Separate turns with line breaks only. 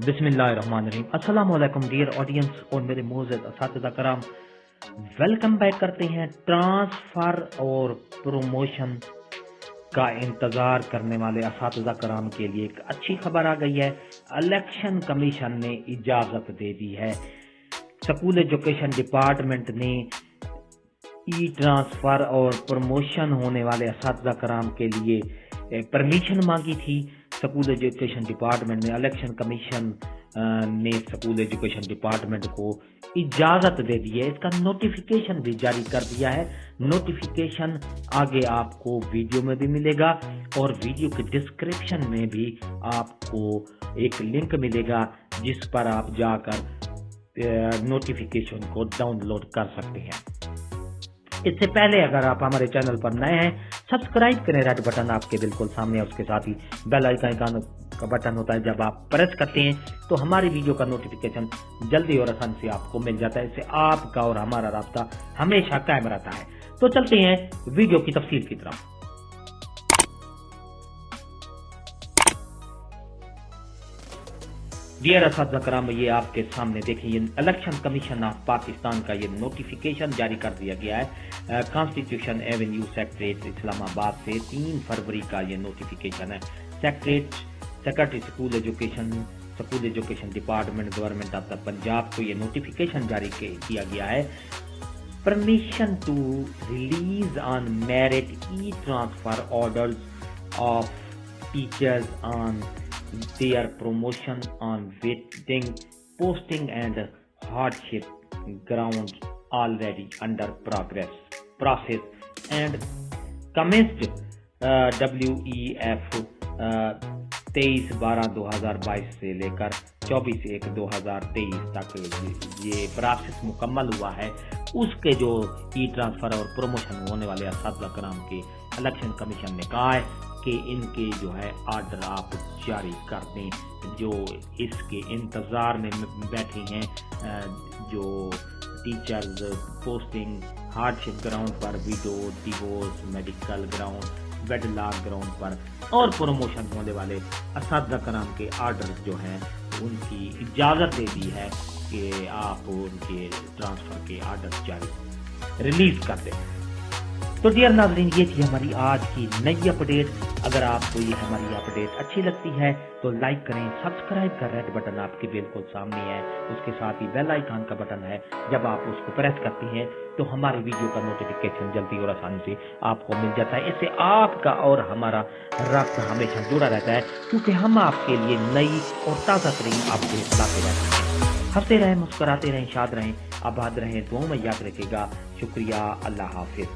بسم اللہ الرحمن الرحیم۔ السلام علیکم ڈیئر آڈینس اور میرے معزز اساتذہ کرام، ویلکم بیک کرتے ہیں۔ ٹرانسفر اور پروموشن کا انتظار کرنے والے اساتذہ کرام کے لیے ایک اچھی خبر آ گئی ہے۔ الیکشن کمیشن نے اجازت دے دی ہے۔ اسکول ایجوکیشن ڈپارٹمنٹ نے ای ٹرانسفر اور پروموشن ہونے والے اساتذہ کرام کے لیے پرمیشن مانگی تھی۔ اسکول ایجوکیشن ڈپارٹمنٹ نے الیکشن کمیشن نے اسکول ایجوکیشن ڈپارٹمنٹ کو اجازت دے دی ہے۔ اس کا نوٹیفیکیشن بھی جاری کر دیا ہے۔ نوٹیفیکیشن آگے آپ کو ویڈیو میں بھی ملے گا اور ویڈیو کے ڈسکرپشن میں بھی آپ کو ایک لنک ملے گا جس پر آپ جا کر نوٹیفیکیشن کو ڈاؤن لوڈ کر سکتے ہیں۔ اس سے پہلے اگر آپ ہمارے چینل پر نئے ہیں، سبسکرائب کریں۔ ریڈ بٹن آپ کے بالکل سامنے ہے، اس کے ساتھ ہی بیل آئیکن کا بٹن ہوتا ہے۔ جب آپ پریس کرتے ہیں تو ہماری ویڈیو کا نوٹیفیکیشن جلدی اور آسانی سے آپ کو مل جاتا ہے۔ اس سے آپ کا اور ہمارا رابطہ ہمیشہ قائم رہتا ہے۔ تو چلتے ہیں ویڈیو کی تفصیل کی طرف۔ ڈیئر اساتذہ کرام، یہ آپ کے سامنے دیکھیں، یہ الیکشن کمیشن آف پاکستان کا یہ نوٹیفیکیشن جاری کر دیا گیا ہے۔ کانسٹیٹیوشن ایونیو سیکریٹریٹ اسلام آباد سے 3 فروری کا یہ نوٹیفیکیشن ہے۔ Secretary school education department government of the Punjab کو یہ نوٹیفیکیشن جاری کیا گیا ہے۔ Permission to release on merit e transfer orders of teachers on their promotion on waiting, posting and hardship grounds already under process and commenced WEF 23/12/2022 سے لے کر 24/1/2023 تک یہ پروسیس مکمل ہوا ہے۔ اس کے جو ای ٹرانسفر اور پروموشن ہونے والے اساتذہ کرام کے الیکشن کمیشن نے کہا ہے کہ ان کے جو ہے آرڈر آپ جاری کر دیں، جو اس کے انتظار میں بیٹھے ہیں، جو teachers posting hardship ground پر، widow divorce medical ground, wedlock ground پر اور پروموشن ہونے والے اساتذہ کرام کے آرڈر جو ہیں ان کی اجازت دے دی ہے کہ آپ ان کے ٹرانسفر کے آرڈر جاری ریلیز کر دیں۔ تو ڈیئر ناظرین، یہ تھی ہماری آج کی نئی اپڈیٹ۔ اگر آپ کو یہ ہماری اپڈیٹ اچھی لگتی ہے تو لائک کریں، سبسکرائب کا ریڈ بٹن آپ کے بالکل سامنے ہے، اس کے ساتھ ہی بیل آئیکن کا بٹن ہے۔ جب آپ اس کو پریس کرتے ہیں تو ہماری ویڈیو کا نوٹیفیکیشن جلدی اور آسانی سے آپ کو مل جاتا ہے۔ اس سے آپ کا اور ہمارا رابطہ ہمیشہ جڑا رہتا ہے، کیونکہ ہم آپ کے لیے نئی اور تازہ ترین اپڈیٹ لاتے رہتے ہیں۔ ہنستے رہیں، مسکراتے رہیں، شاد رہیں، آباد رہیں، دعاؤں میں یاد رکھے گا۔ شکریہ، اللہ حافظ۔